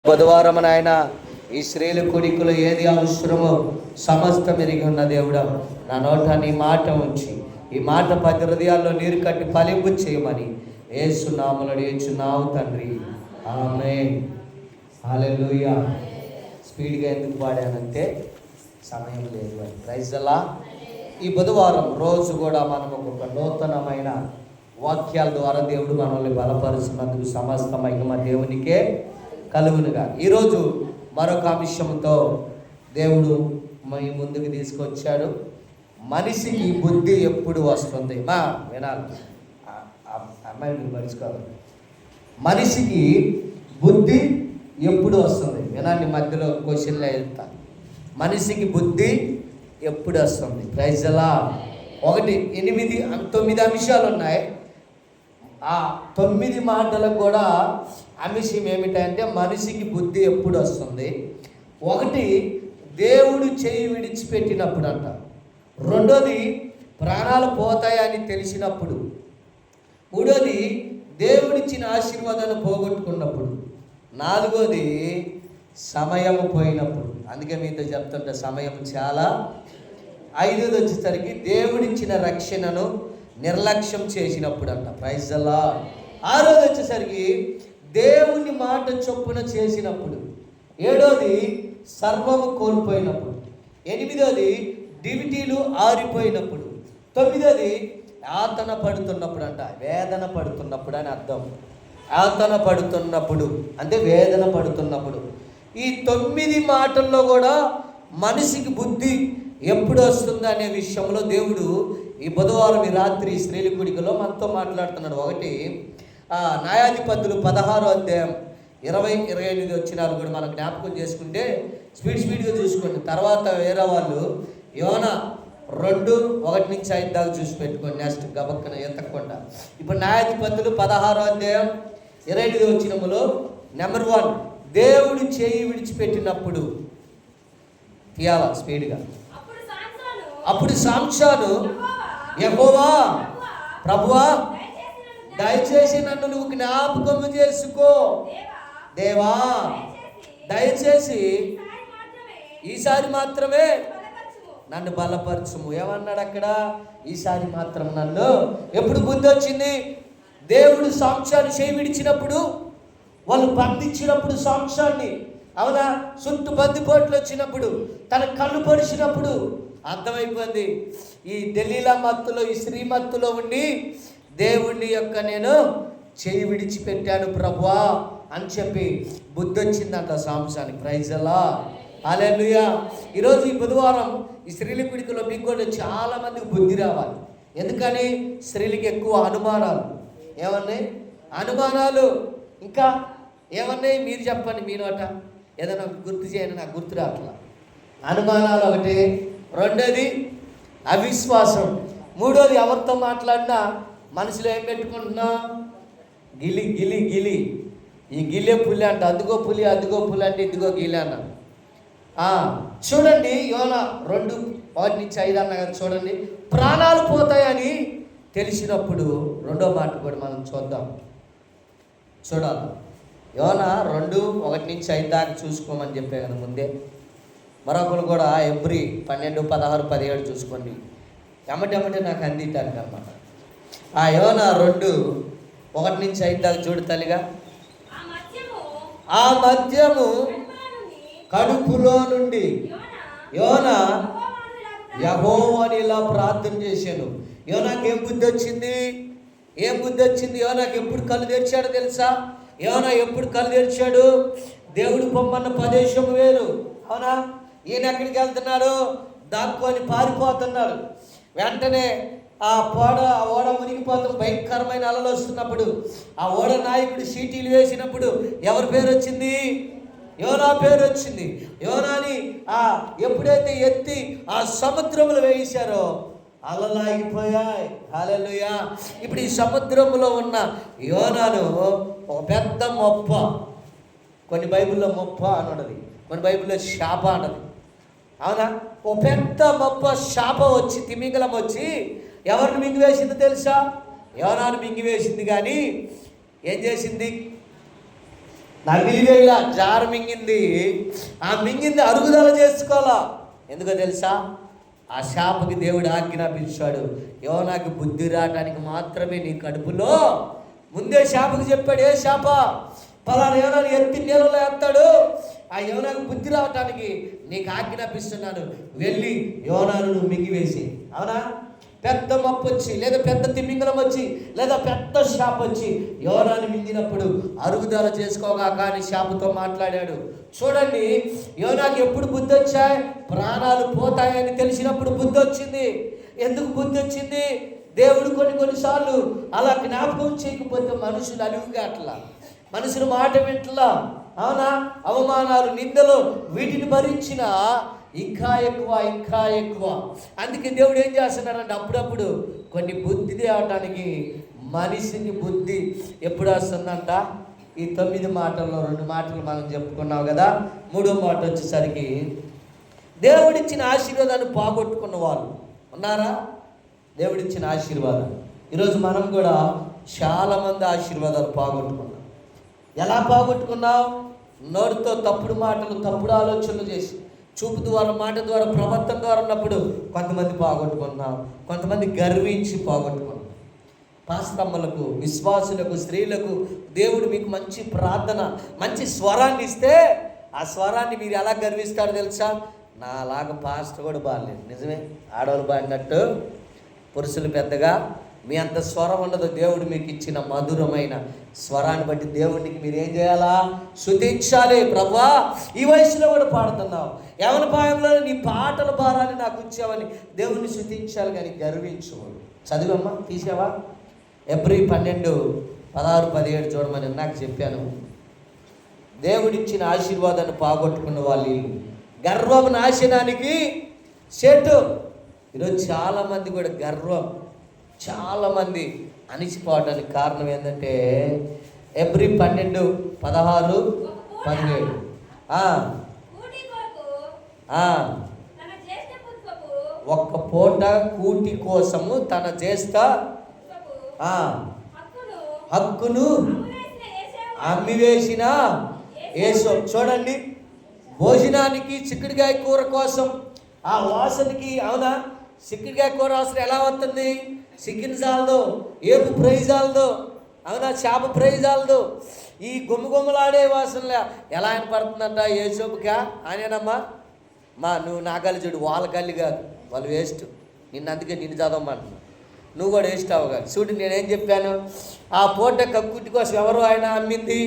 బుధవారం ఆయన ఈ స్త్రీల కొడుకులు ఏది అవసరమో సమస్తం ఎరిగి ఉన్న దేవుడా, నా నోట నీ మాట ఉంచి ఈ మాట 10 హృదయాల్లో నీరు కట్టి ఫలింపు చేయమని యేసు నామములో అడుగుచున్నాము తండ్రి, ఆమేన్. హల్లెలూయా. స్పీడ్గా ఎందుకు పాడానంటే సమయం లేదు అని. ప్రైజ్ అలా. ఈ బుధవారం రోజు కూడా మనం ఒక నూతనమైన వాక్యాల ద్వారా దేవుడు మనల్ని బలపరుస్తున్నందుకు సమస్త మహిమ దేవునికే కలుగునుగా. ఈరోజు మరొక అంశంతో దేవుడు మీ ముందుకు తీసుకొచ్చాడు. మనిషికి బుద్ధి ఎప్పుడు వస్తుంది? వినాలి, అమ్మాయిని మర్చిపోవాలి. మనిషికి బుద్ధి ఎప్పుడు వస్తుంది? వినాలి, మధ్యలో క్వశ్చన్లు వెళ్తా. మనిషికి బుద్ధి ఎప్పుడు వస్తుంది? ప్రైజ్ అలా. 1, 8, 9 అంశాలు ఉన్నాయి. ఆ 9 మాటలకు కూడా అంశం ఏమిటంటే మనిషికి బుద్ధి ఎప్పుడు వస్తుంది. 1, దేవుడు చేయి విడిచిపెట్టినప్పుడు అంట. 2, ప్రాణాలు పోతాయని తెలిసినప్పుడు. 3, దేవుడిచ్చిన ఆశీర్వాదాన్ని పోగొట్టుకున్నప్పుడు. 4, సమయం పోయినప్పుడు. అందుకే మీతో చెప్తుంటే సమయం చాలా. 5 వచ్చేసరికి దేవుడిచ్చిన రక్షణను నిర్లక్ష్యం చేసినప్పుడు అంట. ప్రైజ్ అలా. 6 వచ్చేసరికి దేవుని మాట చొప్పున చేసినప్పుడు. 7, సర్వము కోల్పోయినప్పుడు. 8, డివిటీలు ఆరిపోయినప్పుడు. 9, యాతన పడుతున్నప్పుడు అంట. వేదన పడుతున్నప్పుడు అని అర్థం. యాతన పడుతున్నప్పుడు అంటే వేదన పడుతున్నప్పుడు. ఈ 9 మాటల్లో కూడా మనిషికి బుద్ధి ఎప్పుడు వస్తుంది అనే విషయంలో దేవుడు ఈ బుధవారం ఈ రాత్రి స్త్రీల కూడికలో మనతో మాట్లాడుతున్నాడు. 1, న్యాయాధిపతులు 16వ అధ్యాయం 20, 28 వచ్చినారు కూడా మనం జ్ఞాపకం చేసుకుంటే స్పీడ్గా చూసుకోండి. తర్వాత వేరే వాళ్ళు యోనా 2, 1-5 దాకా చూసి పెట్టుకోండి. నెక్స్ట్ గబక్కన ఎత్తకుండా. ఇప్పుడు న్యాయాధిపతులు 16వ అధ్యాయం 28 వచ్చినములో నెంబర్ 1, దేవుడు చేయి విడిచిపెట్టినప్పుడు తీయాల స్పీడ్గా. అప్పుడు సాంసోను, యెహోవా ప్రభువా, దయచేసి నన్ను నువ్వు జ్ఞాపకం చేసుకో. దేవా, దయచేసి ఈసారి మాత్రమే నన్ను బలపరచుము. ఏమన్నాడు అక్కడ? ఈసారి మాత్రం నన్ను. ఎప్పుడు బుద్ధి వచ్చింది? దేవుడు సాంసోను చేయి విడిచినప్పుడు, వాళ్ళు బంధించినప్పుడు సాంసోన్ని, అవునా, చుట్టూ బందిపోట్లు వచ్చినప్పుడు, తన కళ్ళు పొడిచినప్పుడు అర్థమైపోయింది. ఈ దెలీలా మత్తులో, ఈ శ్రీమత్తులో ఉండి దేవుణ్ణి యొక్క నేను చేయి విడిచిపెట్టాను ప్రభువా అని చెప్పి బుద్ధి వచ్చిందంట సాంసోనికి. ప్రైజ్ అలా. హల్లెలూయా. ఈరోజు ఈ బుధవారం ఈ స్త్రీల కూడికలో మీకు కూడా చాలా మందికి బుద్ధి రావాలి. ఎందుకని? స్త్రీలకి ఎక్కువ అనుమానాలు. ఏమన్నాయి? అనుమానాలు. ఇంకా ఏమన్నాయి? మీరు చెప్పండి, మీ నోట ఏదైనా గుర్తు చేయండి, నాకు గుర్తు రావట్లా. అనుమానాలు 1, 2, అవిశ్వాసం, 3, ఎవరితో మాట్లాడినా మనసులో ఏం పెట్టుకుంటున్నా? గిలి గిలి గిలి. ఈ గిలే పులి అంట. అదిగో పులి, అదిగో పులి అంటే ఇదిగో గిలి అన్న. చూడండి, యోనా 2, 1-5 అన్న కదా. చూడండి, ప్రాణాలు పోతాయని తెలిసినప్పుడు. 2వ మాట కూడా మనం చూద్దాం, చూడాలి. యోనా 2, 1-5 దాకా చూసుకోమని చెప్పే కదా ముందే. మరొకరు కూడా ఎబ్రి 12, 16, 17 చూసుకోండి. ఎమ్మటెమ్మటే నాకు అందింటానికి అన్నమాట. యోనా 2, 1-5 దాకా చూడు తల్లిగా. ఆ మద్యము కడుపులో నుండి యోనా యెహోవాని ఇలా ప్రార్థన చేశాను. యోనాకి ఏం బుద్ధి వచ్చింది? యోనాకి ఎప్పుడు కళ్ళు తెరిచాడో తెలుసా? యోనా ఎప్పుడు కళ్ళు తెరిచాడు? దేవుడు పొమ్మన్న ప్రదేశం వేరు, అవునా? ఈయన ఎక్కడికి వెళ్తున్నాడు? దాక్కొని పారిపోతున్నాడు. వెంటనే ఆ ఓడ మునిగిపోతాం, భయంకరమైన అలలు వస్తున్నప్పుడు ఆ ఓడ నాయకుడు సీటీలు వేసినప్పుడు ఎవరి పేరు వచ్చింది? యోనా పేరు వచ్చింది. యోనాని ఎప్పుడైతే ఎత్తి ఆ సముద్రంలో వేసారో అలలు ఆగిపోయాయి. హల్లెలూయా. ఇప్పుడు ఈ సముద్రంలో ఉన్న యోనాను ఒక పెద్ద మొప్ప, కొన్ని బైబిల్లో మొప్ప అన్నది, కొన్ని బైబిల్లో శాప అన్నది, అవునా? ఓ పెద్ద మొప్ప శాప వచ్చి, తిమింగలం వచ్చి ఎవరిని మింగివేసింది తెలుసా? యోనాను మింగివేసింది. కానీ ఏం చేసింది? నమిలివేలా జార మింగింది. ఆ మింగింది అరుగుదల చేసుకోవాలా. ఎందుకో తెలుసా? ఆ శాపకి దేవుడు ఆజ్ఞాపించాడు, యోనాకి బుద్ధి రావడానికి మాత్రమే నీ కడుపులో. ముందే శాపకి చెప్పాడు, ఏ శాప పలానా యోనాను ఎత్తి నీళ్ళలో వేస్తాడు, ఆ యోనాకు బుద్ధి రావటానికి నీకు ఆజ్ఞాపిస్తున్నాను, వెళ్ళి యోనాను నువ్వు మింగివేసి. అవునా? పెద్ద మప్పు వచ్చి, లేదా పెద్ద తిమింగలం వచ్చి, లేదా పెద్ద శాప వచ్చి యోనాను మింగినప్పుడు అరుగుదల చేసుకోగా కానీ శాపతో మాట్లాడాడు. చూడండి, యోనాకి ఎప్పుడు బుద్ధి వచ్చాయి? ప్రాణాలు పోతాయని తెలిసినప్పుడు బుద్ధి వచ్చింది. ఎందుకు బుద్ధి వచ్చింది? దేవుడు కొన్నిసార్లు అలా జ్ఞాపకం చేయకపోతే మనుషులు అలుగుగా అట్లా, మనుషులు మాట వింటలా. అవునా? అవమానాలు, నిందలు వీటిని భరించిన ఇంకా ఎక్కువ. అందుకే దేవుడు ఏం చేస్తున్నారంటే అప్పుడప్పుడు కొన్ని బుద్ధి తేవటానికి మనిషికి బుద్ధి ఎప్పుడు వస్తుందంట? ఈ 9 మాటల్లో 2 మాటలు మనం చెప్పుకున్నాం కదా. 3వ మాట వచ్చేసరికి దేవుడిచ్చిన ఆశీర్వాదాన్ని పోగొట్టుకున్న వాళ్ళు ఉన్నారా? దేవుడిచ్చిన ఆశీర్వాదం. ఈరోజు మనం కూడా చాలామంది ఆశీర్వాదాలు పోగొట్టుకున్నాం. ఎలా పోగొట్టుకున్నావు? నోటితో తప్పుడు మాటలు, తప్పుడు ఆలోచనలు చేసి, చూపు ద్వారా, మాట ద్వారా, ప్రవర్తన ద్వారా ఉన్నప్పుడు కొంతమంది పోగొట్టుకున్నాం. కొంతమంది గర్వించి పోగొట్టుకున్నాం. పాస్టమ్మలకు, విశ్వాసులకు, స్త్రీలకు దేవుడు మీకు మంచి ప్రార్థన, మంచి స్వరాన్ని ఇస్తే ఆ స్వరాన్ని మీరు ఎలా గర్విస్తారో తెలుసా? నాలాగా పాస్టర్ కూడా బాగలేదు. నిజమే, ఆడవాళ్ళు బాడినట్టు పురుషులు పెద్దగా మీ అంత స్వరం ఉండదు. దేవుడు మీకు ఇచ్చిన మధురమైన స్వరాన్ని బట్టి దేవుడికి మీరు ఏం చేయాలా? స్తుతించాలి. ప్రభువా, ఈ వయసులో కూడా పాడుతున్నావు, యవన ప్రాయంలో నీ పాటల భారాన్ని నాకు ఇచ్చావని దేవుడిని స్తుతించాలి, కానీ గర్వించకూడదు. చదివమ్మా, తీసావా? ఎబ్రీ 12:16-17 చూడమని నాకు చెప్పాను. దేవుడిచ్చిన ఆశీర్వాదాన్ని పోగొట్టుకున్న వాళ్ళు గర్వం నాశనానికి చెట్టు. ఈరోజు చాలామంది కూడా గర్వం, చాలామంది అణిచిపోవడానికి కారణం ఏంటంటే ఎబ్రీ 12:16-17 ఒక్క పూట కూటి కోసము తన జ్యేష్ఠ హక్కును అమ్మివేసిన యేసు. చూడండి, భోజనానికి చిక్కుడుకాయ కూర కోసం ఆ వాసనకి, అవునా, చిక్కుడుకాయ కూర వాసన ఎలా వస్తుంది? చికెన్ చాలదు, ఏపు ఫ్రై చాలదు, అవునా, చేప ఫ్రై చాలదు, ఈ గుమ్మలాడే వాసనలే ఎలా ఆయన పడుతుందంట యేసోపుకా? ఆయనేనమ్మా, నువ్వు నాగలి చూడు, వాళ్ళ కళ్ళు కాదు, వాళ్ళు వేస్ట్. అందుకే నిన్ను చదవమంటున్నా, నువ్వు కూడా వేస్ట్ అవ్వగాలి. చూడు, నేనేం చెప్పాను? ఆ పూట కక్కుటి కోసం ఎవరు ఆయన అమ్మింది?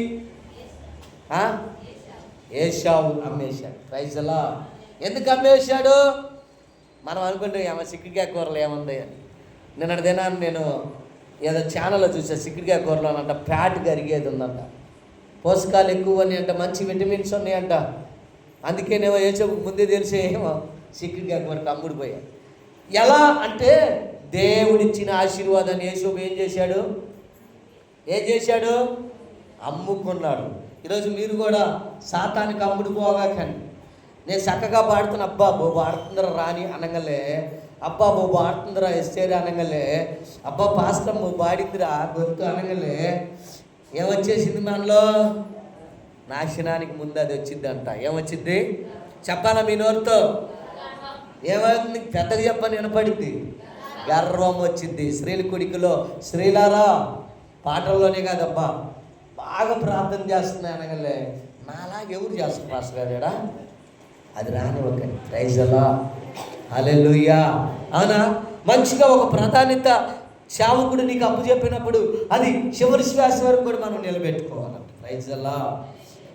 ఏశావు అమ్మేశాడు. ప్రైజ్లా. ఎందుకు అమ్మేశాడు? మనం అనుకుంటే ఏమో చిక్కుడుకాయ కూరలు ఏముంది అని. నిన్నటి దినాన్ని నేను ఏదో ఛానల్లో చూసా, చిక్కుడుకాయ కూరలో అంట ఫ్యాట్ కరిగేది ఉందంట, పోషకాలు ఎక్కువ అని అంట, మంచి విటమిన్స్ ఉన్నాయంట. అందుకేనేమో ఏసోపు ముందే తెలిసే ఏమో చిక్కుడుకాయ కూరకు అమ్ముడిపోయా. ఎలా అంటే దేవుడిచ్చిన ఆశీర్వాదాన్ని యేసోపు ఏం చేశాడు? అమ్ముకున్నాడు. ఈరోజు మీరు కూడా సాతానికి అమ్ముడుపోగాకండి. నేను చక్కగా పాడుతున్నా, అబ్బా బో పాడుతుందిరా రాని అనగలే, అబ్బా బో పాడుతుందిరా ఎస్టేరి అనగలే, అబ్బా పాస్టర్ బో పాడిందిరా గొంతు అనగలే, ఏమొచ్చేసింది మనలో? నాశనానికి ముందు అది వచ్చిందంట. ఏమొచ్చింది చెప్పాలా మీ నోరుతో? ఏమైంది? పెద్దగా చెప్పని వినపడింది. గర్వం వచ్చింది. స్త్రీల కొడుకులో స్త్రీలారా, పాటల్లోనే కాదబ్బా, బాగా ప్రార్థన చేస్తున్నాయి అనగలే, నాలా ఎవరు చేస్తారు పాస్టర్ గారు? అది రానివ్వకండి. ప్రైజ్ అలా, హల్లెలూయా. అవునా? మంచిగా ఒక ప్రాధాన్యత సేవకుడు నీకు అప్పు చెప్పినప్పుడు అది చివరి శ్వాస వరకు కూడా మనం నిలబెట్టుకోవాలంట. ప్రైజ్ అలా.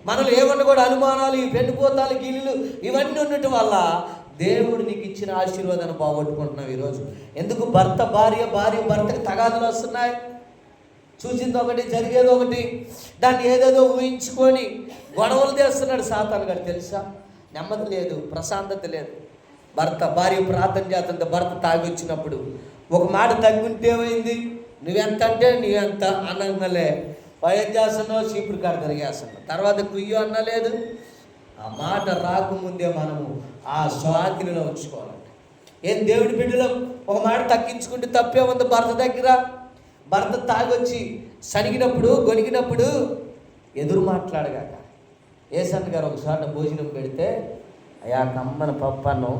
మనలో ఏమన్నా కూడా అనుమానాలు, ఈ పెండిపోతాలు, గీళ్ళు ఇవన్నీ ఉండటం వల్ల దేవుడు నీకు ఇచ్చిన ఆశీర్వాదాన్ని పోగొట్టుకుంటున్నావు ఈరోజు. ఎందుకు? భార్య భర్తకి తగాదులు వస్తున్నాయి. చూసింది ఒకటి, జరిగేది ఒకటి, దాన్ని ఏదేదో ఊహించుకొని గొడవలు చేస్తున్నాడు సాతాను గారు. తెలుసా? నెమ్మది లేదు, ప్రశాంతత లేదు. భార్య ప్రార్థన చేస్తుంటే భర్త తాగి వచ్చినప్పుడు ఒక మాట తగ్గుంటే ఏమైంది? నువ్వెంత అంటే నువ్వెంత అనలే, ఏం చేస్తున్నావు? చీపురు కాడ తిరిగేస్తున్నావు. తర్వాత కుయ్యో అన్నలేదు. ఆ మాట రాకముందే మనము ఆ స్వాధీనంలో ఉంచుకోవాలంటే. ఏం దేవుడి బిడ్డలో ఒక మాట తగ్గించుకుంటే తప్పే ఉంది భర్త దగ్గర. భర్త తాగొచ్చి సనిగినప్పుడు, గొనిగినప్పుడు ఎదురు మాట్లాడగాక. ఏసన్న గారు ఒకసారి భోజనం పెడితే, అయ్యా కమ్మన పప్పు అన్నం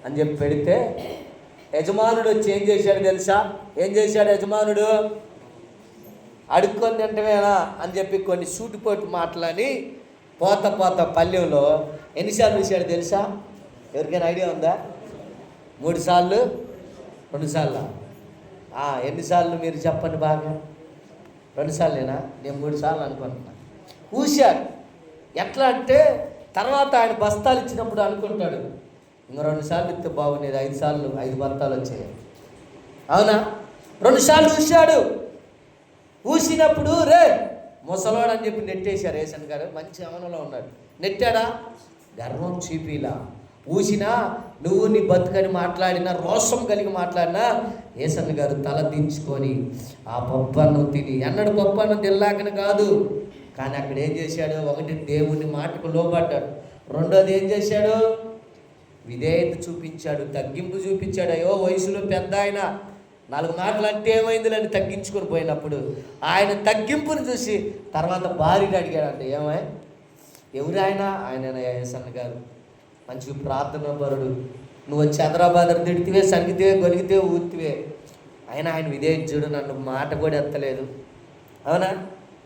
అని చెప్పి పెడితే, యజమానుడు వచ్చి ఏం చేశాడు తెలుసా? ఏం చేశాడు యజమానుడు? అడుక్కొని తింటమేనా అని చెప్పి కొన్ని సూటిపోటు మాటలని పోత పల్లెంలో ఎన్నిసార్లు చూశాడు తెలుసా? ఎవరికైనా ఐడియా ఉందా? 3 సార్లు, 2 సార్లు? ఎన్నిసార్లు మీరు చెప్పండి బాగా? 2 సార్లేనా? నేను 3 సార్లు అనుకుంటున్నా. ఊశాడు. ఎట్లా అంటే తర్వాత ఆయన బస్తాలు ఇచ్చినప్పుడు అనుకుంటాడు, ఇంకో 2 సార్లు ఇస్తే బాగుండేది, 5 సార్లు 5 బస్తాలు వచ్చాయి. అవునా? 2 సార్లు ఊశాడు. ఊసినప్పుడు రే ముసలోడు అని చెప్పి నెట్టేశారు. ఏసన్ గారు మంచి అమనంలో ఉన్నాడు. నెట్టాడా? గర్వం చూపిలా. ఊసినా నువ్వు నీ బతుకని మాట్లాడినా, రోషం కలిగి మాట్లాడినా, ఏసన్ గారు తల దించుకొని ఆ పప్పన్నం తిని, ఎన్నడు పప్పన్నం తినలాకని కాదు, కానీ అక్కడ ఏం చేశాడు? ఒకటి దేవుని మాటకు లోబడ్డాడు. రెండోది ఏం చేశాడు? విధేయత చూపించాడు, తగ్గింపు చూపించాడు. అయ్యో వయసులో పెద్ద ఆయన 4 మాటలు అంటే ఏమైందిలని తగ్గించుకొని పోయినప్పుడు ఆయన తగ్గింపుని చూసి తర్వాత భార్యని అడిగాడంటే, ఏమై ఎవరు ఆయన? ఆయన ఏసన్న గారు మంచి ప్రార్థన పరుడు, నువ్వు వచ్చి హైదరాబాద్ తిడితే సంగితే గొలిగితే ఊతివే, ఆయన విధేయత చూడు, నన్ను మాట కూడా ఎత్తలేదు. అవునా?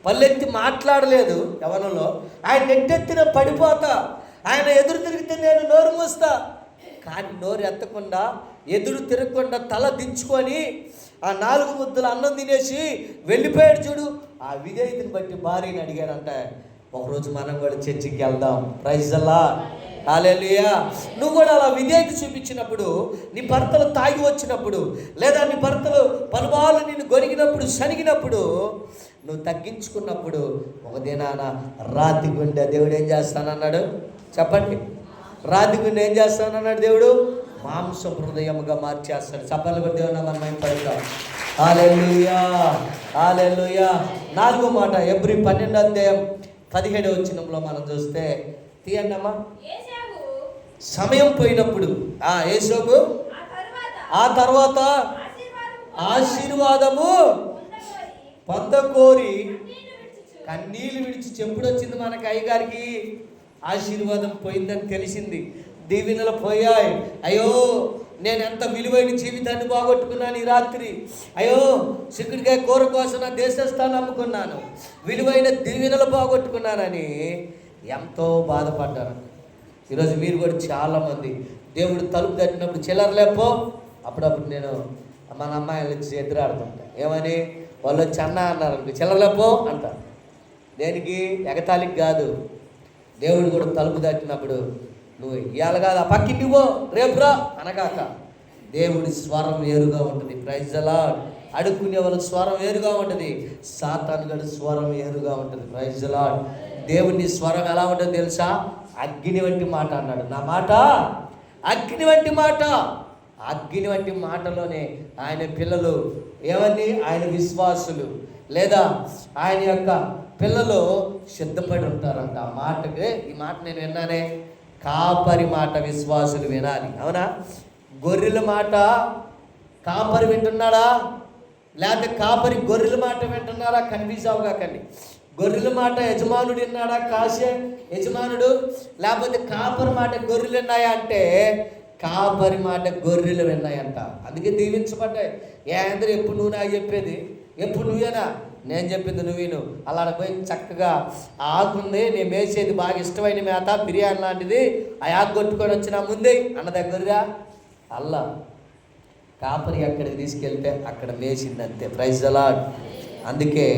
పల్లెత్తి మాట్లాడలేదు. యవనంలో ఆయన నెట్టెత్తిన పడిపోతా, ఆయన ఎదురు తిరిగితే నేను నోరు మూస్తా, కానీ నోరు ఎత్తకుండా ఎదురు తిరగకుండా తల దించుకొని ఆ 4 ముద్దలు అన్నం తినేసి వెళ్ళిపోయాడు చూడు. ఆ విధేయతని బట్టి భార్యని అడిగాడంట, ఒకరోజు మనం కూడా చర్చికి వెళ్దాం. ప్రైజ్ ది లార్డ్, హల్లెలూయా. నువ్వు కూడా అలా విధేయత చూపించినప్పుడు, నీ భర్తలు తాగి వచ్చినప్పుడు, లేదా నీ భర్తలు పలుబాలు నిన్ను గొరిగినప్పుడు, సనిగినప్పుడు, నువ్వు తగ్గించుకున్నప్పుడు, ఒక దినాన రాతి గుండె దేవుడు ఏం చేస్తానన్నాడు? చెప్పండి. రాతి గుండె ఏం చేస్తానన్నాడు దేవుడు? మాంసం హృదయముగా మార్చేస్తాడు. చప్పట్లు కొట్టి దేవుని నామాన్ని మహిమపరుద్దాం. హల్లెలూయా, హల్లెలూయా. 4వ మాట ఎబ్రీ 12వ అధ్యాయం 17వ వచనంలో మనం చూస్తే, తీయండమ్మా. సమయం పోయినప్పుడు యేసోబు ఆ తర్వాత ఆశీర్వాదము పొందకోరి కన్నీళ్ళు విడిచి. చెప్పుడు వచ్చింది మనకి అయ్యగారికి? ఆశీర్వాదం పోయిందని తెలిసింది, దీవెనలు పోయాయి. అయ్యో నేను ఎంత విలువైన జీవితాన్ని పోగొట్టుకున్నాను ఈ రాత్రి. అయ్యో చిక్కుడికాయ కూర కోసం నా దేశస్థానం అమ్ముకున్నాను, విలువైన దీవెనలు పోగొట్టుకున్నానని ఎంతో బాధపడ్డాను. ఈరోజు మీరు కూడా చాలామంది దేవుడు తలుపు తట్టినప్పుడు చిల్లరలేపో. అప్పుడప్పుడు నేను మన అమ్మాయిలు వచ్చి ఎదురాడుతుంటా, ఏమని? వాళ్ళు వచ్చి అన్న అన్నారు, చిల్లరలేపో అంటారు. దేనికి? ఎగతాళికి కాదు. దేవుడు కూడా తలుపు తట్టినప్పుడు నువ్వు ఇవాళ కాదు, ఆ పక్కింటికి పో, రేపురా అనగాక. దేవుడి స్వరం వేరుగా ఉంటుంది. Praise the Lord. అడుక్కునే వాళ్ళ స్వరం వేరుగా ఉంటుంది, సాతాను గడి స్వరం వేరుగా ఉంటుంది. Praise the Lord. దేవుని స్వరం ఎలా ఉంటుంది తెలుసా? అగ్ని వంటి మాట అన్నాడు. నా మాట అగ్ని వంటి మాట. అగ్ని వంటి మాటలోనే ఆయన పిల్లలు ఏమని? ఆయన విశ్వాసులు లేదా ఆయన యొక్క పిల్లలు సిద్ధపడి ఉంటారంట. ఆ మాటకి, ఈ మాట నేను విన్నానే, కాపరి మాట విశ్వాసులు వినాలి. అవునా? గొర్రెల మాట కాపరి వింటున్నాడా? లేకపోతే కాపరి గొర్రెల మాట వింటున్నారా? కన్ఫ్యూజ్ అవగాకండి. గొర్రెల మాట యజమానుడు విన్నాడా? కాసే యజమానుడు. లేకపోతే కాపరి మాట గొర్రెలు విన్నాయా అంటే, కాపరి మాట గొర్రెలు విన్నాయంట. అందుకే దీవించబడ్డాయి. ఏంద్ర ఎప్పుడు నువ్వు నాకు చెప్పేది? ఎప్పుడు నువ్వేనా? నేను చెప్పింది నువ్వు విను. అలా పోయి చక్కగా ఆకుంది, నేను వేసేది బాగా ఇష్టమైన మేత, బిర్యానీ లాంటిది, ఆ ఆకు కొట్టుకొని వచ్చిన ముందే అన్న దగ్గరగా అల్లా కాపరి అక్కడికి తీసుకెళ్తే అక్కడ మేసింది అంతే. Praise the Lord. అందుకే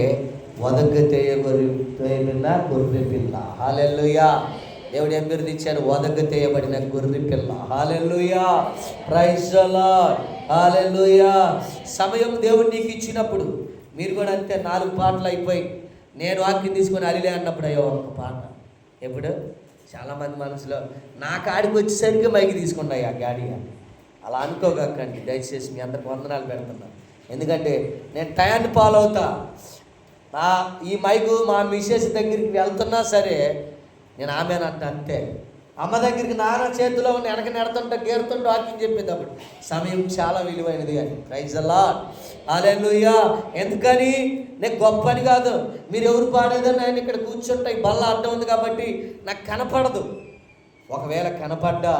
వదగ్గతేయ గొర్రె పిల్ల. హల్లెలూయా. దేవుడు ఏం బిరుదు ఇచ్చారు? వదగ్గతేయబడిన గొర్రె పిల్ల. Hallelujah. Praise the Lord. Hallelujah. సమయం దేవుడు నీకు ఇచ్చినప్పుడు మీరు కూడా అంతే. 4 పాటలు అయిపోయి నేను వాక్యం తీసుకొని అలిలే అన్నప్పుడు అయ్యో ఒక పాట. ఎప్పుడు? చాలామంది మనసులో నా కాడికి వచ్చేసరికి మైకి తీసుకుంటాయి ఆ గాడి. అలా అనుకోకండి దయచేసి. మీ అందరికి వందనాలు పెడుతున్నాను. ఎందుకంటే నేను టయాన్ని ఫాలో అవుతా. ఈ మైకు మా మిసెస్ దగ్గరికి వెళ్తున్నా సరే నేను ఆమెనంట అంతే. అమ్మ దగ్గరికి నాన్న చేతిలో ఉన్న వెనక నెడుతుంటా గేరుతుంటా వాక్యం చెప్పేటప్పుడు సమయం చాలా విలువైనది అని. ప్రైజ్ ది లార్డ్, హల్లెలూయా. ఎందుకని? నేను గొప్ప అని కాదు, మీరు ఎవరు పాడేదని ఆయన ఇక్కడ కూర్చుంటా, ఈ బల్ల అడ్డం ఉంది కాబట్టి నాకు కనపడదు. ఒకవేళ కనపడ్డా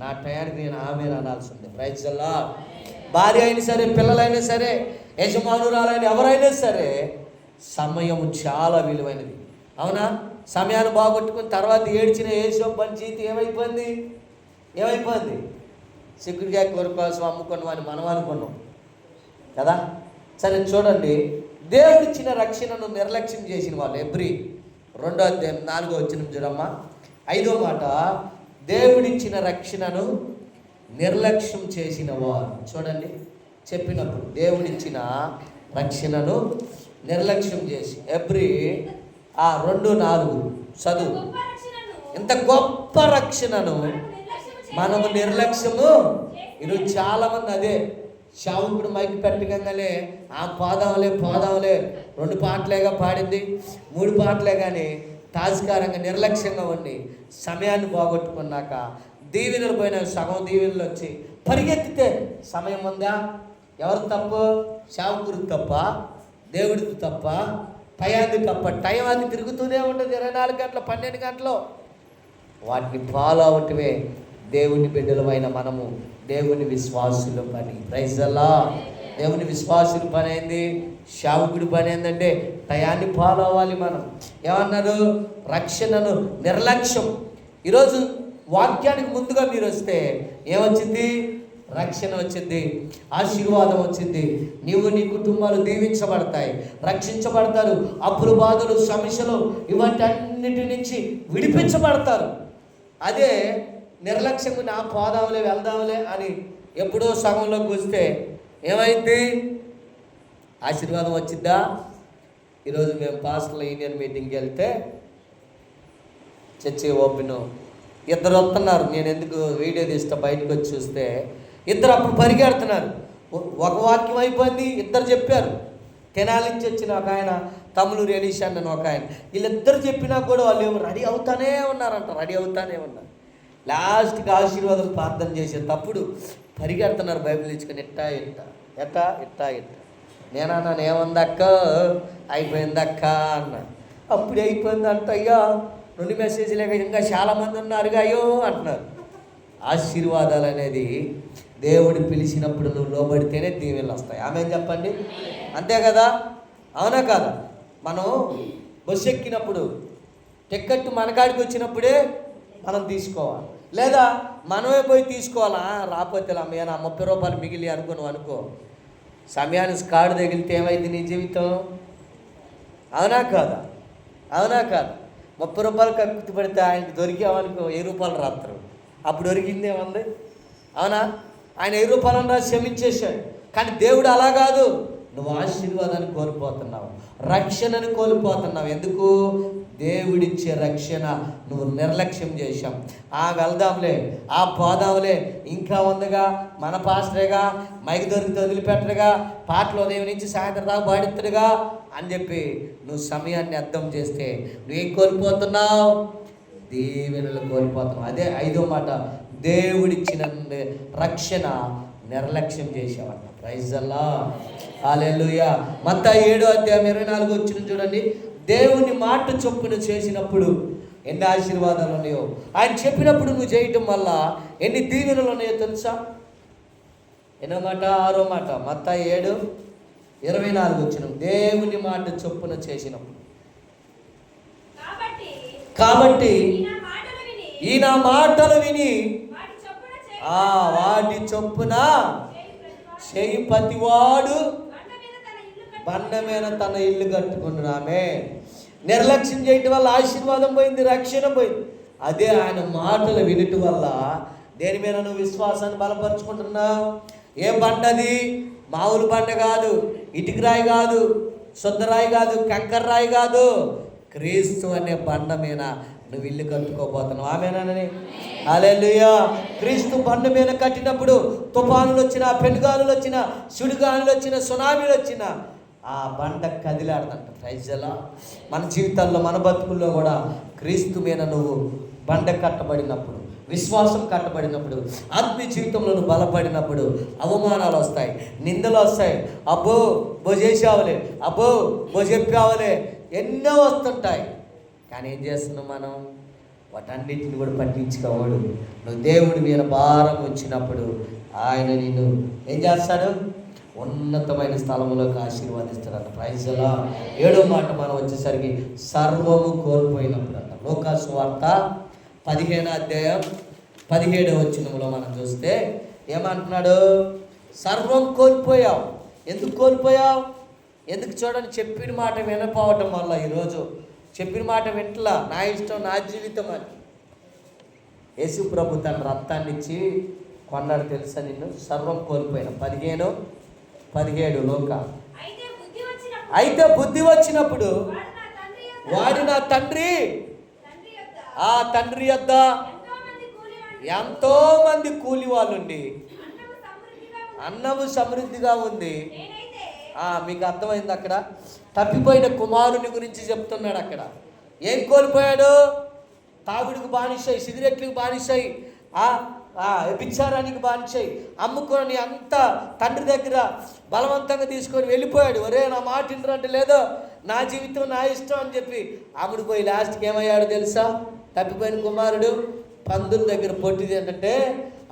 నా టయానికి నేను ఆమె అనాల్సి ఉంది. Praise the Lord. భార్య అయినా సరే, పిల్లలైనా సరే, యజమానురాలైన ఎవరైనా సరే సమయం చాలా విలువైనది. అవునా? సమయాన్ని బాగొట్టుకుని తర్వాత ఏడ్చిన ఏసోపని జీవితం ఏమైపోయింది? చిక్కుడుకాయ కూర కోసం అమ్ముకున్నాం అని మనం అనుకున్నాం కదా. సరే చూడండి, దేవుడిచ్చిన రక్షణను నిర్లక్ష్యం చేసిన వాళ్ళు. ఎబ్రీ 2వ అధ్యాయం 4వ వచనం చూడమ్మా. 5వ మాట, దేవుడిచ్చిన రక్షణను నిర్లక్ష్యం చేసిన వారు. చూడండి, చెప్పినప్పుడు దేవుడిచ్చిన రక్షణను నిర్లక్ష్యం చేసి. ఎబ్రీ 2:4 చదువు. ఇంత గొప్ప రక్షణను మనము నిర్లక్ష్యము. ఈరోజు చాలామంది అదే శావుకుడు మైకి పెట్టగానే ఆ పోదాంలే 2 పాటలేగా పాడింది, 3 పాటలే కానీ తాజకారంగా నిర్లక్ష్యంగా ఉండి సమయాన్ని పోగొట్టుకున్నాక దీవెనలు పోయిన సగం దీవెనలు వచ్చి పరిగెత్తితే సమయం ఉందా? ఎవరు తప్పు? శావుకుడు తప్ప, దేవుడికి తప్ప, టయాన్ని తప్ప. టైం అది తిరుగుతూనే ఉంటుంది 24 గంటలు, 12 గంటలు. వాటిని ఫాలో అవటమే దేవుని బిడ్డలమైన మనము, దేవుని విశ్వాసుల పని. Praise the Lord. దేవుని విశ్వాసుల పని ఏంది? శావుకుడి పని ఏంటంటే టయాన్ని ఫాలో అవ్వాలి మనం. ఏమన్నారు? రక్షణను నిర్లక్ష్యం. ఈరోజు వాక్యానికి ముందుగా మీరు వస్తే ఏమొచ్చింది? రక్షణ వచ్చింది, ఆశీర్వాదం వచ్చింది, నీవు నీ కుటుంబాలు దీవించబడతాయి, రక్షించబడతారు, అప్పులు బాధలు సమస్యలు ఇవన్నిటి నుంచి విడిపించబడతారు. అదే నిర్లక్ష్యంగా నా పోదాంలే వెళ్దాంలే అని ఎప్పుడో సగంలోకి వస్తే ఏమైంది? ఆశీర్వాదం వచ్చిద్దా? ఈరోజు మేము పాస్టర్ల యూనియన్ మీటింగ్కి వెళ్తే చర్చి ఓపెన్, 2 వస్తున్నారు. నేను ఎందుకు వీడియో తీస్తా, బయటకు వచ్చి చూస్తే 2 అప్పుడు పరిగెడుతున్నారు. ఒక వాక్యం అయిపోయింది, 2 చెప్పారు. తెనాలి నుంచి వచ్చిన ఒక ఆయన, తమ్ములూరు ఎలీషా అని ఒక ఆయన. వీళ్ళిద్దరు చెప్పినా కూడా వాళ్ళు రెడీ అవుతానే ఉన్నారు. లాస్ట్కి ఆశీర్వాదం ప్రార్థన చేసేటప్పుడు పరిగెడుతున్నారు బైబిల్ ఇచ్చుకొని ఇట్టా. నేనన్నా ఏముందక్క, అయిపోయిందక్క అన్నా. అప్పుడు అయిపోయిందంట. అయ్యా 2 మెసేజ్లు ఇంకా చాలామంది ఉన్నారుగా అయ్యో అంటున్నారు. ఆశీర్వాదాలు అనేది దేవుడు పిలిచినప్పుడు నువ్వు లోబడితేనే దీవెనలు వస్తాయి. ఆమె చెప్పండి, అంతే కదా? అవునా కాదా? మనం బస్సు ఎక్కినప్పుడు టికెట్ మనకాడికి వచ్చినప్పుడే మనం తీసుకోవాలి, లేదా మనమే పోయి తీసుకోవాలా? రాకపోతే అమ్మయ్య నా 30 రూపాయలు మిగిలి అనుకో, సమయానికి కార్డు తగిలితే ఏమైంది నీ జీవితం? అవునా కాదా? 30 రూపాయలు కక్కుతు పడితే ఆయనకు దొరికామనుకో 1000 రూపాయలు రాత్రు. అప్పుడు దొరికింది ఏముంది? అవునా? ఆయన 1000 రూపాయలు రా క్షమించేశాడు. కానీ దేవుడు అలా కాదు. నువ్వు ఆశీర్వాదాన్ని కోల్పోతున్నావు, రక్షణని కోల్పోతున్నావు. ఎందుకు? దేవుడిచ్చే రక్షణ నువ్వు నిర్లక్ష్యం చేశాం. వెళ్దాంలే, పోదాంలే, ఇంకా ఉందిగా, మన పాస్టరేగా, మైకి దొరికితే వదిలిపెట్టరుగా, పాటలు ఉదయం నుంచి సాయంత్రం దాకా పాడిస్తాడుగా అని చెప్పి నువ్వు సమయాన్ని అర్థం చేస్తే నువ్వేం కోల్పోతున్నావు? దీవెనలు కోల్పోతున్నావు. అదే 5వ మాట, దేవుడిచ్చిన రక్షణ నిర్లక్ష్యం చేసావంట. ప్రైజ్ ది లార్డ్, హల్లెలూయా. మత్తయి 7వ అధ్యాయం 24వ వచనం చూడండి. దేవుని మాట చొప్పున చేసినప్పుడు ఎన్ని ఆశీర్వాదాలు ఉన్నాయో, ఆయన చెప్పినప్పుడు నువ్వు చేయటం వల్ల ఎన్ని దీవెనలు ఉన్నాయో తెలుసా? 8వ మాట 6వ మాట, మత్తయి 7:24 వచనం. దేవుని మాట చొప్పున చేసినప్పుడు. కాబట్టి ఈ నా మాటలు విని వాటి చొప్పున చేయి ప్రతివాడు బండ మీద తన ఇల్లు కట్టుకున్నామే. నిర్లక్ష్యం చేయటం వల్ల ఆశీర్వాదం పోయింది, రక్షణ పోయింది. అదే ఆయన మాటలు వినటం వల్ల దేని మీద నువ్వు విశ్వాసాన్ని బలపరుచుకుంటున్నావు? ఏ బండది? మామూలు బండ కాదు, ఇటుక రాయి కాదు, శుద్ధరాయి కాదు, కంకర రాయి కాదు, క్రీస్తు అనే బండ మీద నువ్వు ఇల్లు కట్టుకోబోతున్నావు. ఆమేనని హల్లెలూయా. క్రీస్తు బండ మీద కట్టినప్పుడు తుఫానులు వచ్చినా, పెనుగాలులు వచ్చినా, సుడిగాలులు వచ్చినా, సునామీలు వచ్చినా ఆ బండ కదిలాడదంట. Praise the lord. మన జీవితాల్లో, మన బతుకుల్లో కూడా క్రీస్తు మీద నువ్వు బండ కట్టబడినప్పుడు, విశ్వాసం కట్టబడినప్పుడు, ఆత్మీయ జీవితంలో బలపడినప్పుడు అవమానాలు వస్తాయి, నిందలు వస్తాయి. అబ్బో బో చేసావులే, అబ్బో బో చెప్పావులే, ఎన్నో వస్తుంటాయి. కానీ ఏం చేస్తున్నాం మనం? వాటన్నిటిని కూడా పట్టించుకోవాడు. నువ్వు దేవుడి మీద భారం వచ్చినప్పుడు ఆయన నిన్ను ఏం చేస్తాడు? ఉన్నతమైన స్థలంలోకి ఆశీర్వదిస్తాడు. ప్రైజ్ అలా. 7వ మాట మనం వచ్చేసరికి సర్వము కోల్పోయినప్పుడు అంట. లోకా సువార్త 15వ అధ్యాయం 17వ వచనంలో మనం చూస్తే ఏమంటున్నాడు? సర్వం కోల్పోయావు. ఎందుకు కోల్పోయావు? ఎందుకు? చూడండి, చెప్పిన మాట వినపోవటం వల్ల. ఈరోజు చెప్పిన మాట వింటలా, నా ఇష్టం నా జీవితం అని. యేసు ప్రభు తన రక్తాన్ని ఇచ్చి కొన్నాడు తెలుసా నిన్ను? సర్వం కోల్పోయిన. 15:17 లోక. అయితే బుద్ధి వచ్చినప్పుడు వాడు నా తండ్రి, ఆ తండ్రి యొద్ద ఎంతో మంది కూలి వాళ్ళుండి అన్నము సమృద్ధిగా ఉంది. మీకు అర్థమైంది? అక్కడ తప్పిపోయిన కుమారుని గురించి చెప్తున్నాడు. అక్కడ ఏం కోల్పోయాడు? తాగుడికి బానిసాయి, సిగరెట్లకు బానిసాయి, వ్యభిచారానికి బానిసాయి, అమ్ముకొని అంతా తండ్రి దగ్గర బలవంతంగా తీసుకొని వెళ్ళిపోయాడు. ఒరే నా మాట ఇంటరంటే లేదో, నా జీవితం నా ఇష్టం అని చెప్పి అమ్ముడిపోయి లాస్ట్కి ఏమయ్యాడు తెలుసా? తప్పిపోయిన కుమారుడు పందుల దగ్గర పొట్టిది ఏంటంటే,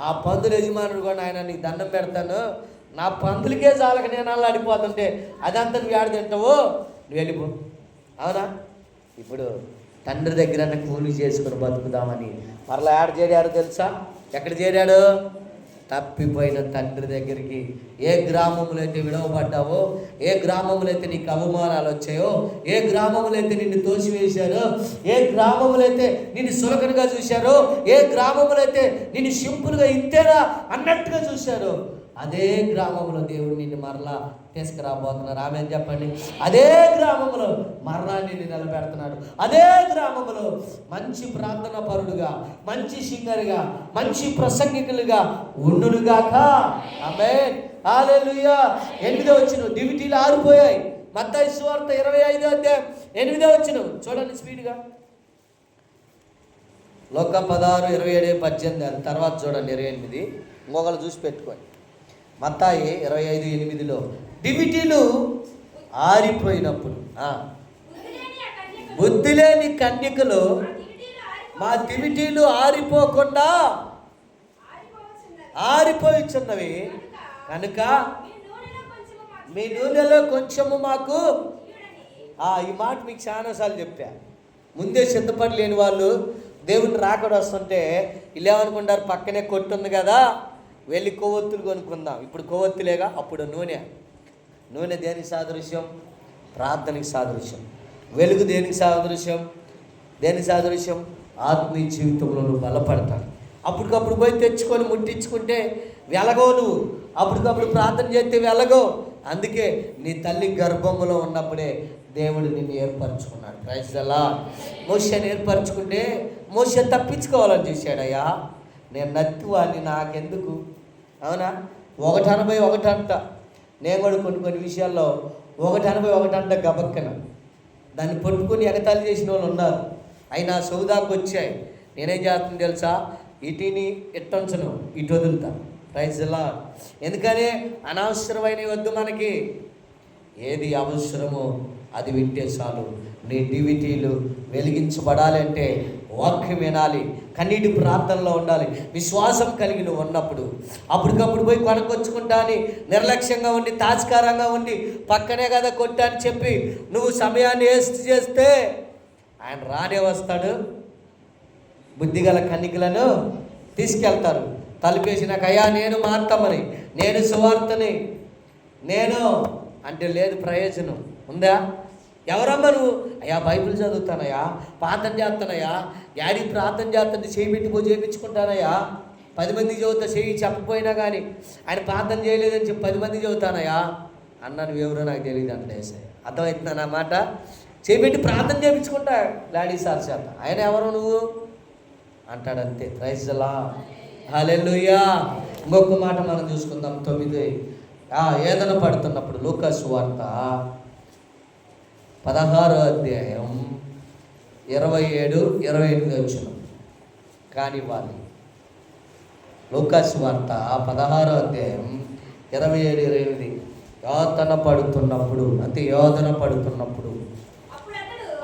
ఆ పందుల యజమానుడు కూడా ఆయన నీకు దండం పెడతాను, నా పందులకే చాలక నేను అలా అడిపోతుంటే అదంతా నువ్వు ఏడ తింటావు, నువ్వు వెళ్ళిపో. అవునా? ఇప్పుడు తండ్రి దగ్గర కూలి చేసుకుని బతుకుదామని మరలా ఏడ చేరాడు తెలుసా? ఎక్కడ చేరాడు? తప్పిపోయిన తండ్రి దగ్గరికి. ఏ గ్రామంలో అయితే విడవబడ్డావో, ఏ గ్రామంలో అయితే నీకు అవమానాలు వచ్చాయో, ఏ గ్రామంలో అయితే నిన్ను తోసివేశారో, ఏ గ్రామంలో అయితే నిన్ను సులకనగా చూశారో, ఏ గ్రామంలో అయితే నిన్ను సింపుల్గా ఇంతేనా అన్నట్టుగా చూశారో, అదే గ్రామంలో దేవుడు నిన్ను మరలా తీసుకురాబోతున్నారు. ఆమె చెప్పండి. అదే గ్రామంలో మరలా నిన్ను నిలబెడుతున్నాడు. అదే గ్రామంలో మంచి ప్రార్థన పరుడుగా, మంచి సింగర్గా, మంచి ప్రసంగికులుగా ఉండునుగాక. ఆమేన్. హల్లెలూయా. 8వ వచనం, దివిటీలు ఆరిపోయాయి. మత్తయి సువార్త 25వ అధ్యాయం 8వ వచనం చూడండి స్పీడ్గా. లోక 16, 27, 18 తర్వాత చూడండి 28. ఇంకొకరు చూసి పెట్టుకోండి. మత్తాయి 25:8 దివిటీలు ఆరిపోయినప్పుడు బుద్ధి లేని కన్యకలు మా దివిటీలు ఆరిపోకుండా ఆరిపోయిచున్నవి కనుక మీ నూనెలో కొంచెము మాకు. ఈ మాట మీకు చాలాసార్లు చెప్పా. ముందే సిద్ధపడి లేని వాళ్ళు దేవుని రాకడ వస్తుంటే ఇలా ఏమనుకుంటారు? పక్కనే కొట్టుంది కదా, వెళ్ళి కొవ్వొత్తులు కొనుక్కుందాం. ఇప్పుడు కొవ్వొత్తులేగా, అప్పుడు నూనె దేనికి సాదృశ్యం? ప్రార్థనకి సాదృశ్యం. వెలుగు దేనికి సాదృశ్యం? ఆత్మీయ జీవితంలో నువ్వు బలపడతాడు. అప్పటికప్పుడు పోయి తెచ్చుకొని ముట్టించుకుంటే వెలగో, నువ్వు అప్పటికప్పుడు ప్రార్థన చేస్తే వెలగో. అందుకే నీ తల్లి గర్భంలో ఉన్నప్పుడే దేవుడు నిన్ను ఏర్పరచుకున్నాడు. Praise the Lord. మోషేని ఏర్పరచుకుంటే మోషే తప్పించుకోవాలని చూశాడయ్యా. నేను నత్తువాన్ని, నాకెందుకు? అవునా? 1:81 అంట. నేను కూడా కొన్ని విషయాల్లో 1:81 అంట గబక్కన దాన్ని పట్టుకొని ఎగతాళి చేసిన వాళ్ళు ఉన్నారు. అయినా సౌదాకు వచ్చాయి. నేనేం చేస్తాను తెలుసా? ఇటుని ఇట్టంచను, ఇటు వదులుతా. Praise the lord. ఎందుకని? అనవసరమైన వద్దు మనకి. ఏది అవసరమో అది వింటే చాలు. నీ డివిటీలు వెలిగించబడాలంటే వాక్యం వినాలి, కన్నీటి ప్రార్థనలో ఉండాలి, విశ్వాసం కలిగి నువ్వు ఉన్నప్పుడు. అప్పటికప్పుడు పోయి కొనుక్కొచ్చుకుంటా అని నిర్లక్ష్యంగా ఉండి, తాత్కారంగా ఉండి, పక్కనే కదా కొట్టా అని చెప్పి నువ్వు సమయాన్ని వేస్ట్ చేస్తే ఆయన రానే వస్తాడు. బుద్ధిగల కన్నికలను తీసుకెళ్తారు. తలుపేసినాక అయ్యా నేను మారుతామని, నేను సువార్తని, నేను అంటే లేదు ప్రయోజనం ఉందా? ఎవరమ్మా నువ్వు? అయ్యా బైబిల్ చదువుతానయ్యా, ప్రార్థన చేస్తానయ్యా, యాడి ప్రార్థన చేస్తాను, చేయి పెట్టిపోయి చేయించుకుంటానయ్యా, 10 మందికి చదువుతా, చేయి చెప్పపోయినా కానీ ఆయన ప్రార్థన చేయలేదని చెప్పి 10 మందికి చదువుతానయ్యా అన్నా. నువ్వెవరో నాకు తెలియదు అంటే అర్థమవుతుందా నా మాట? చేయి పెట్టి ప్రార్థన చేయించుకుంటా డాడీ సార్ చేత, ఆయన ఎవరు నువ్వు అంటాడంతే. Praise the Lord. హల్లెలూయా. ఇంకొక మాట మనం చూసుకుందాం. 9 ఏదన పడుతున్నప్పుడు లూకా సువార్త 16వ అధ్యాయం 27, 28 వచనం. కానివ్వాలి. లూకాసు వార్త 16వ అధ్యాయం 27-28. యోధన పడుతున్నప్పుడు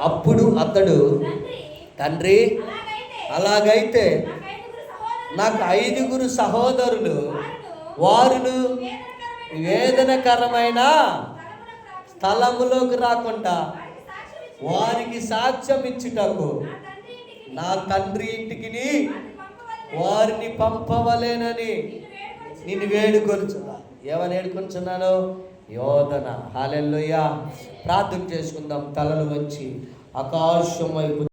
అప్పుడు అతడు, తండ్రి, అలాగైతే నాకు 5 సహోదరులు, వారును వేదనకరమైన స్థలములోకి రాకుండా వారికి సాక్ష్యం ఇచ్చుటకు నా తండ్రి ఇంటికి వారిని పంపవలేనని నిన్ను వేడుకొనుచున్నా. ఏమని వేడుకొనుచున్నాను? యోధన. హల్లెలూయా. ప్రార్థన చేసుకుందాం. తలలు వంచి ఆకాశం వైపు